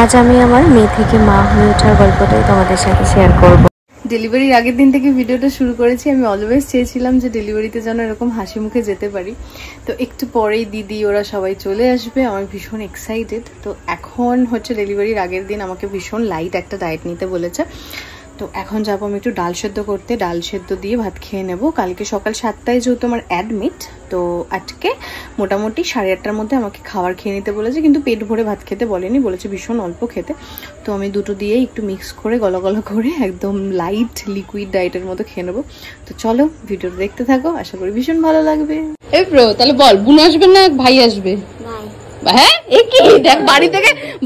আজ আমি আমার মেয়ে থেকে মা হয়ে ওঠার গল্পটাই তোমাদের সাথে শেয়ার করব। ডেলিভারির আগের দিন থেকে ভিডিওটা শুরু করেছি। আমি অলওয়েজ চেয়েছিলাম যে ডেলিভারিতে যেন এরকম হাসি মুখে যেতে পারি। তো একটু পরেই দিদি ওরা সবাই চলে আসবে, আমার ভীষণ এক্সাইটেড। তো এখন হচ্ছে ডেলিভারির আগের দিন, আমাকে ভীষণ লাইট একটা ডায়েট নিতে বলেছে। তো এখন যাবো আমি একটু ডাল সেদ্ধ করতে, ডাল সেদ্ধ দিয়ে ভাত খেয়ে নেব। কালকে সকাল 7টায় যেহেতু আমার অ্যাডমিট, তো আজকে মোটামুটি 8:30টার মধ্যে আমাকে খাবার খেয়ে নিতে বলেছে, কিন্তু পেট ভরে ভাত খেতে বলেনি, বলেছে ভীষণ অল্প খেতে। তো আমি দুটো দিয়ে একটু মিক্স করে গলা গলা করে একদম লাইট লিকুইড ডায়েটের মতো খেয়ে নেবো। তো চলো ভিডিওটা দেখতে থাকো, আশা করি ভীষণ ভালো লাগবে। এই ব্রো, তাহলে বল, বুনু আসবে না ভাই আসবে? হ্যাঁ, এ কি দেখ,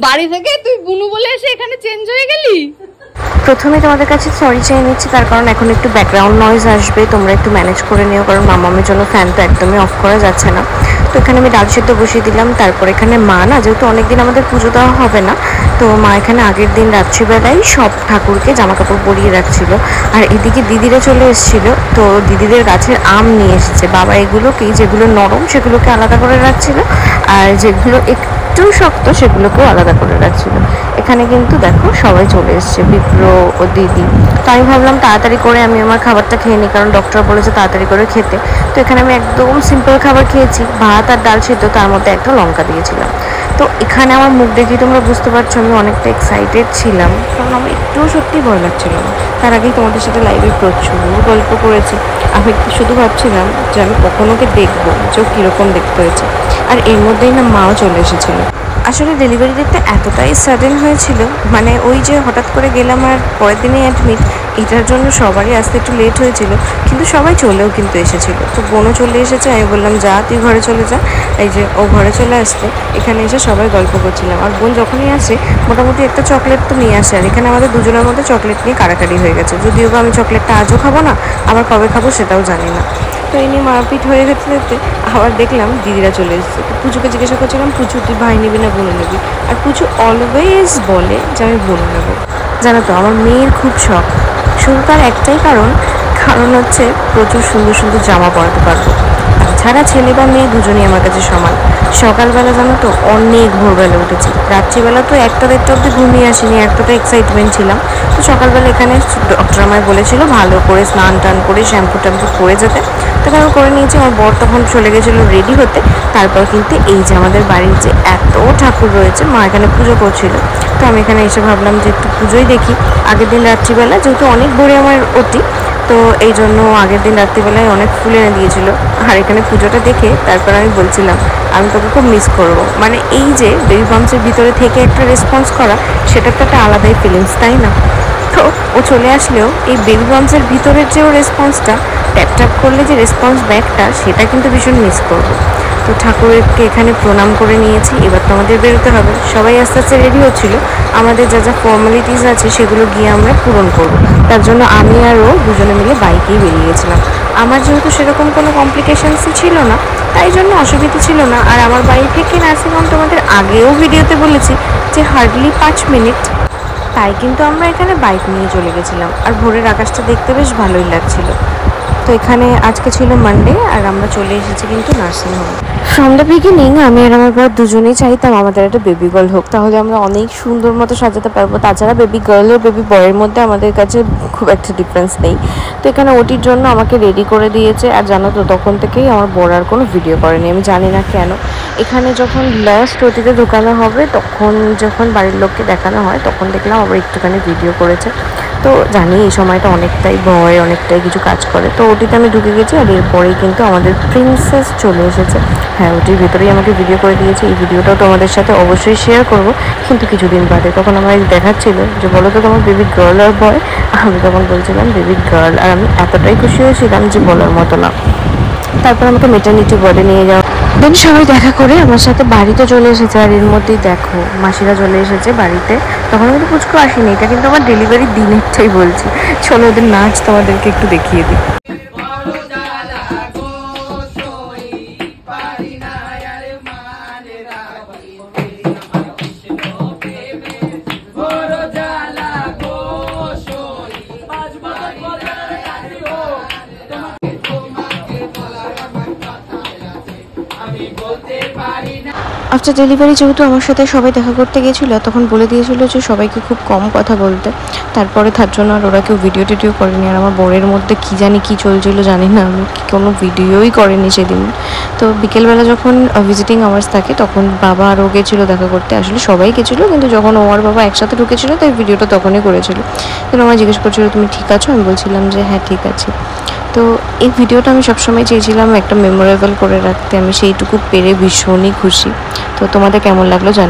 বাড়ি থেকে তুই বুনু বলে এসে এখানে চেঞ্জ হয়ে গেলি। প্রথমে তোমাদের কাছে সরি চেয়ে নিচ্ছি, তার কারণ এখন একটু ব্যাকগ্রাউন্ড নয়েজ আসবে, তোমরা একটু ম্যানেজ করে নিও, কারণ মামামের জন্য ফ্যান তো একদমই অফ করা যাচ্ছে না। তো এখানে আমি ডাল সেদ্ধ বসিয়ে দিলাম। তারপর এখানে মা না, যেহেতু অনেকদিন আমাদের পুজো দেওয়া হবে না, তো মা এখানে আগের দিন রাত্রিবেলায় সব ঠাকুরকে জামা কাপড় পরিয়ে রাখছিল। আর এদিকে দিদিরা চলে এসেছিল, তো দিদিদের গাছের আম নিয়ে এসেছে। বাবা এগুলোকেই, যেগুলো নরম সেগুলোকে আলাদা করে রাখছিল, আর যেগুলো একটু শক্ত সেগুলোকেও আলাদা করে রাখছিল। এখানে কিন্তু দেখো সবাই চলে এসছে, বিপ্র ও দিদি। তো আমি ভাবলাম তাড়াতাড়ি করে আমি আমার খাবারটা খেয়ে নিই, কারণ ডক্টর বলেছে তাড়াতাড়ি করে খেতে। তো এখানে আমি একদম সিম্পল খাবার খেয়েছি, ভাত আর ডাল সেদ্ধ, তার মধ্যে একটা লঙ্কা দিয়েছিলাম। তো এখানে আমার মুখ দেখে তোমরা বুঝতে পারছো আমি অনেকটা এক্সাইটেড ছিলাম, কারণ আমার একটুও সত্যি ভয় লাগছিল না। তার আগেই তোমাদের সাথে লাইভে প্রচুর গল্প করেছি। আমি শুধু ভাবছিলাম যে আমি কখন ওকে দেখবো, যে ও কীরকম দেখতে হয়েছে। আর এর মধ্যেই না মাও চলে এসেছিলো। আসলে ডেলিভারি ডেটটা এতটাই সাডেন হয়েছিল, মানে ওই যে হঠাৎ করে গেলাম আর পরের দিনে অ্যাডমিট, এটার জন্য সবারই আসতে একটু লেট হয়েছিল, কিন্তু সবাই চলেও কিন্তু এসেছিলো। তো বোনও চলে এসেছে, আমি বললাম যা তুই ঘরে চলে যা। এই যে ও ঘরে চলে আসলে, এখানে এসে সবাই গল্প করছিলাম। আর বোন যখনই আসে মোটামুটি একটা চকলেট তো নিয়ে আসে, আর এখানে আমাদের দুজনের মধ্যে চকলেট নিয়ে কাড়াকাড়ি হয়ে গেছে। যদিও বা আমি চকলেটটা আজও খাবো না, আবার কবে খাবো সেটাও জানি না। তো এই নিয়ে মারপিট হয়ে যেতে যেতে আবার দেখলাম দিদিরা চলে এসেছে। তো পুজোকে জিজ্ঞাসা করছিলাম, পুজো তুই ভাই নিবি না বোন নিবি? আর পুজো অলওয়েজ বলে যে আমি বোন নেবো। জানো তো আমার মেয়ের খুব শখ, শুধু তার একটাই কারণ হচ্ছে প্রচুর সুন্দর সুন্দর জামা পরাতে পারবো। তাছাড়া ছেলে বা মেয়ে দুজনেই আমার কাছে সমান। সকালবেলা জানো তো অনেক ভোরবেলা উঠেছি, রাত্রিবেলা তো 1টা-1:30 অবধি ঘুমিয়ে আসিনি, এতটা এক্সাইটমেন্ট ছিলাম। তো সকালবেলা এখানে ডক্টর আমায় বলেছিল ভালো করে স্নান টান করে শ্যাম্পু ট্যাম্পু করে যেতে, তাকে আমি করে নিয়েছি। আমার বর তখন চলে গেছিলো রেডি হতে। তারপর কিন্তু এই যে আমাদের বাড়ির যে এত ঠাকুর রয়েছে, মা এখানে পুজো করছিল। তো আমি এখানে এসে ভাবলাম যে একটু পুজোই দেখি। আগের দিন রাত্রিবেলা যেহেতু অনেক ভোরে আমার ওটি, তো এই জন্য আগের দিন রাত্রিবেলায় অনেক ফুল এনে দিয়েছিল। আর এখানে পুজোটা দেখে তারপর আমি বলছিলাম আমি তোকে খুব মিস করবো। মানে এই যে বেবি বাম্পসের ভিতরে থেকে একটা রেসপন্স করা, সেটা তো একটা আলাদাই ফিলিংস, তাই না? তো ও চলে আসলেও এই বেবি বাম্পসের ভিতরের যে ও রেসপন্সটা, ট্যাপ ট্যাপ করলে যে রেসপন্স ব্যাকটা, সেটা কিন্তু ভীষণ মিস করবো। তো ঠাকুরকে এখানে প্রণাম করে নিয়েছি, এবার তো আমাদের বেরোতে হবে। সবাই আস্তে আস্তে রেডি হচ্ছিল, আমাদের যা যা ফর্মালিটিস আছে সেগুলো গিয়ে আমরা পূরণ করব। তার জন্য আমি আর ও দুজনে মিলে বাইকেই বেরিয়ে গেছিলাম। আমার যেহেতু সেরকম কোনো কমপ্লিকেশানসই ছিল না, তাই জন্য অসুবিধা ছিল না। আর আমার বাড়ি থেকে নার্সিংহোম তোমাদের আগেও ভিডিওতে বলেছি যে হার্ডলি 5 মিনিট, তাই কিন্তু আমরা এখানে বাইক নিয়ে চলে গেছিলাম। আর ভোরের আকাশটা দেখতে বেশ ভালোই লাগছিল। তো এখানে আজকে ছিল মানডে, আর আমরা চলে এসেছি কিন্তু নার্সিংহোমে। ফ্রম দ্য বিগিনিং আমি আর আমার বর দুজনেই চাইতাম আমাদের একটা বেবি গার্ল হোক, তাহলে আমরা অনেক সুন্দর মতো সাজাতে পারবো। তাছাড়া বেবি গার্ল আর বেবি বয়ের মধ্যে আমাদের কাছে খুব একটা ডিফারেন্স নেই। তো এখানে ওটির জন্য আমাকে রেডি করে দিয়েছে। আর জানো তো তখন থেকেই আমার বর আর কোনো ভিডিও করেনি, আমি জানি না কেন। এখানে যখন লাস্ট ওটিতে ঢোকানো হবে, তখন যখন বাড়ির লোককে দেখানো হয়, তখন দেখলাম আবার একটুখানি ভিডিও করেছে। তো জানি এই সময়টা অনেকটাই ভয়, অনেকটাই কিছু কাজ করে। তো ওটিতে আমি ঢুকে গেছি, আর এরপরেই কিন্তু আমাদের প্রিন্সেস চলে এসেছে। হ্যাঁ, ওটির ভিতরেই আমাকে ভিডিও করে দিয়েছে। এই ভিডিওটাও তোমাদের সাথে অবশ্যই শেয়ার করব, কিন্তু কিছুদিন বাদে। তখন আমার দেখাচ্ছিল যে বলো তো তোমার বেবি গার্ল আর বয়, আমি তখন বলছিলাম বেবি গার্ল। আর আমি এতটাই খুশি হয়েছিলাম যে বলার মতো না। তারপর আমাকে মেটার্নিটি ওয়ার্ডে নিয়ে যাওয়া, দেন সবাই দেখা করে আমার সাথে বাড়িতে চলে এসেছে। আর এর মধ্যেই দেখো মাসিরা চলে এসেছে বাড়িতে। তখন আমি তো পুচকু আসিনি, এটা কিন্তু আমার ডেলিভারি দিনেরটাই বলছি। চলো ওদের নাচ তোমাদেরকে একটু দেখিয়ে দিই। আফটার ডেলিভারি যেহেতু আমার সাথে সবাই দেখা করতে গিয়েছিলো, তখন বলে দিয়েছিল যে সবাইকে খুব কম কথা বলতে। তারপরে তার জন্য আর ওরা কেউ ভিডিও টিডিও করেনি। আর আমার বরের মধ্যে কী জানি কী চলছিল জানি না, আমি কোনো ভিডিওই করেনি সেদিন। তো বিকেলবেলা যখন ভিজিটিং আওয়ার্স থাকে তখন বাবা আর ও গেছিলো দেখা করতে। আসলে সবাই গেছিলো, কিন্তু যখন ও আর বাবা একসাথে ঢুকেছিলো তাই ভিডিওটা তখনই করেছিল। কিন্তু আমার জিজ্ঞেস করছিলো তুমি ঠিক আছো? আমি বলছিলাম যে হ্যাঁ ঠিক আছে। তো এই ভিডিওটা আমি সবসময় চেয়েছিলাম একটা মেমোরেবল করে রাখতে, আমি সেইটুকু পেরে ভীষণই খুশি। তো তোমাদের কেমন লাগলো জানি।